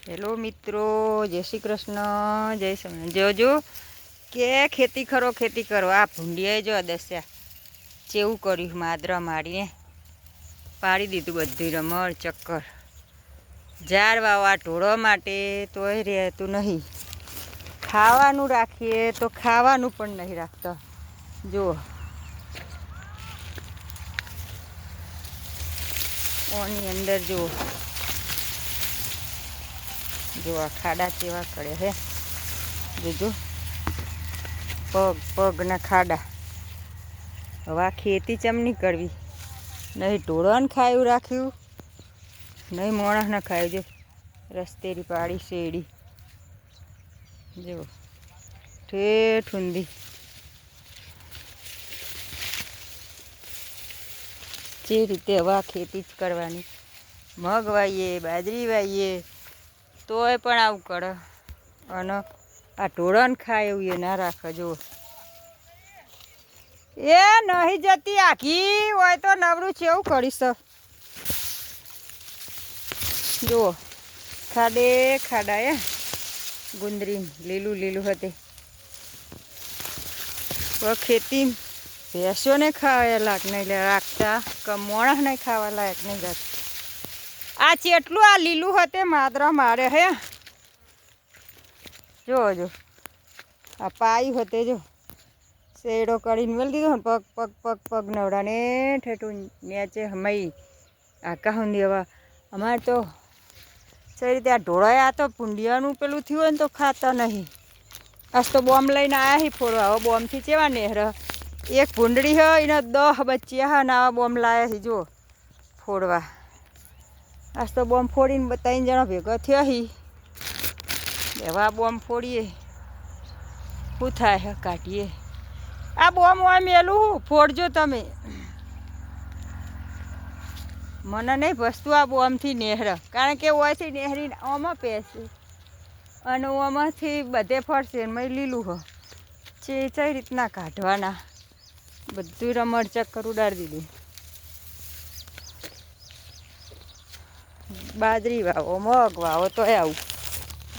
Hello મિત્રો, જય શ્રી કૃષ્ણ, જય સ્વામિનારાયણ। જોજો કે ખેતી કરો આ ભૂંડિયાએ જો દસ્યા ચેવું કર્યું, માદરા મારીને પાડી દીધું બધું રમણ ચક્કર। ઝાડ વાવવા ઢોળવા માટે તોય રહેતું નહીં, ખાવાનું રાખીએ તો ખાવાનું પણ નહીં રાખતા। જુઓ ઓની અંદર જુઓ જો આ ખાડા કેવા કરે હે, જોજો પગના ખાડા। હવે આ ખેતી ચમની કરવી, નહીં ઢોળાને ખાયું રાખ્યું, નહીં માણસને ખાયું। જો રસ્તેરી પાડી શેડી જો ઠેઠ ઊંધી જે રીતે હવે આ ખેતી જ કરવાની। મગ વાવીએ, બાજરી વાવીએ તોય પણ આવું કરે, અને આ ઢોળાને ખાય એવું એ ના રાખે। જુઓ એ નહીં જતી આખી હોય તો નવરું છે એવું કરીશ। જુઓ ખાડે ખાડા એ ગુંદરી લીલું લીલું હતી। ખેતી ભેંસોને ખાવા લાયક નહીં રાખતા, કે માણસને ખાવા લાયક નહીં રાખતા। આ ચેટલું આ લીલું હતે માદરા મારે હે, જો આ પાયું હતે જો શેડો કરીને મેળ દીધો ને, પગ નવડાને ઠેઠું નેચે હમાઈ આકા સુધી। હવે અમારે તો સही રીતે આ ઢોળાય, આ તો ભૂંડિયાનું પેલું થયું હોય ને તો ખાતા નહીં। આજ તો બોમ્બ લઈને આવ્યા હી ફોડવા। હવે બોમ્બથી ચેવા નેહર, એક ભૂંડડી હોય એને 10 બચ્ચા હા ને આવા બોમ્બ લાવ્યા હી જો ફોડવા। આજ તો બોમ્બ ફોડીને 3 જણા ભેગા થયા હી। હવે આ બોમ્બ ફોડીએ શું થાય હે, કાઢીએ આ બોમ્બ હોય મેલું ફોડજો તમે, મને નહીં ભસતું આ બોમ્બથી નેહર, કારણ કે ઓયથી નેહરીને આમાં પહેરશે અને આમાંથી બધે ફરશે મેં લીલું હો છે। કઈ રીતના કાઢવાના, બધું રમણ ચક્કર ઉડાડી દીધું। બાજરી વાવો, મગ વાવો તોય આવું,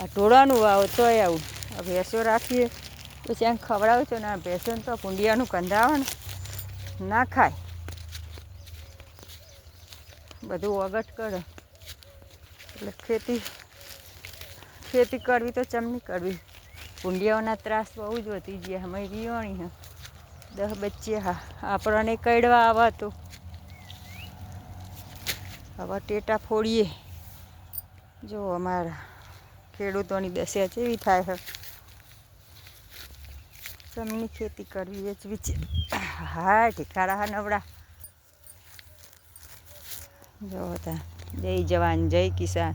આ ઢોળાનું વાવો તોય આવું। આ ભેંસો રાખીએ પછી આમ ખવડાવું છો ને, આ ભેંસોને તો ભૂંડિયાનું કંધાવે ને ના ખાય, બધું વગટ કરે। એટલે ખેતી કરવી તો ચમની કરવી, ભૂંડિયાઓના ત્રાસ બહુ જ વધી ગયા। અમે વિયોણી હા 10 બચ્ચે હા, આપણને કડવા આવા તો હવે ટેટા ફોડીએ। જો અમારા ખેડૂતોની દશા કેવી થાય છે, ચમની ખેતી કરવી એ જ વિચાર। હા ઠીકારા હા નવડા જો હતા। જય જવાન જય કિસાન।